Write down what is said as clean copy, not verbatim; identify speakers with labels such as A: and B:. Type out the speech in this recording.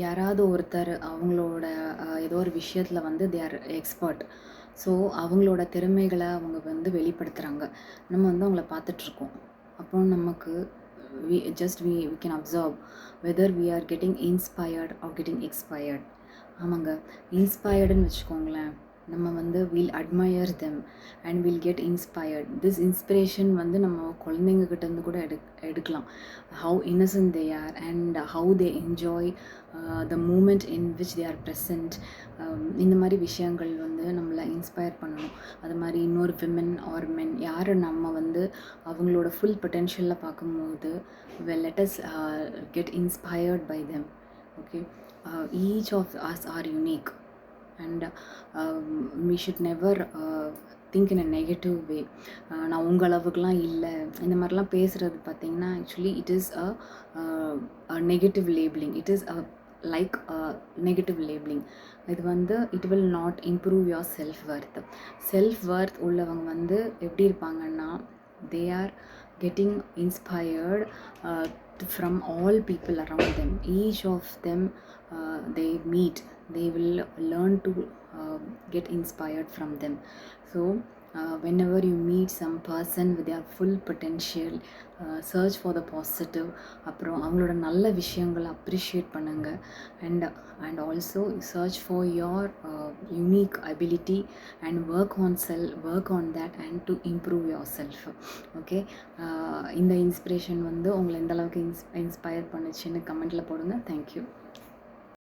A: யாராவது ஒருத்தர் அவங்களோட ஏதோ ஒரு விஷயத்தில் வந்து தே ஆர் எக்ஸ்பர்ட். ஸோ அவங்களோட திறமைகளை அவங்க வந்து வெளிப்படுத்துகிறாங்க. நம்ம வந்து அவங்கள பார்த்துட்ருக்கோம். அப்போ நமக்கு we can observe whether we are getting inspired or getting expired. ஆமாங்க, இன்ஸ்பயர்டுன்னு வச்சுக்கோங்களேன். நம்ம வந்து will admire them and will get inspired. This inspiration வந்து நம்ம குழந்தைங்கக்கிட்டேருந்து கூட எடுக்கலாம். How innocent they are and how they enjoy the moment in which they are present. இந்த மாதிரி விஷயங்கள் வந்து நம்மளை இன்ஸ்பயர் பண்ணணும். அது மாதிரி இன்னொரு விமன் ஆர் மென் யாரை நம்ம வந்து அவங்களோட ஃபுல் பொட்டென்ஷியலில் பார்க்கும்போது let us get inspired by them. Okay, each of us are unique and we should never think in a negative way. நான் உங்கள் அளவுக்குலாம் இல்லை இந்த மாதிரிலாம் பேசுகிறது பார்த்திங்கன்னா actually it is a negative labeling. It is a like negative labeling. இது வந்து it will not improve your self worth உள்ளவங்க வந்து எப்படி இருப்பாங்கன்னா they are getting inspired from all people around them. Each of them they meet, they will learn to get inspired from them. So whenever you meet some person with their full potential, search for the positive. அப்புறம் அவங்களோட நல்ல விஷயங்களை appreciate பண்ணுங்க. and also search for your unique ability and work on that and to improve yourself. Okay, இந்த inspiration வந்து உங்களை எந்த அளவுக்கு இன்ஸ்பயர் பண்ணுச்சுன்னு கமெண்ட்டில் போடுங்க. தேங்க்யூ.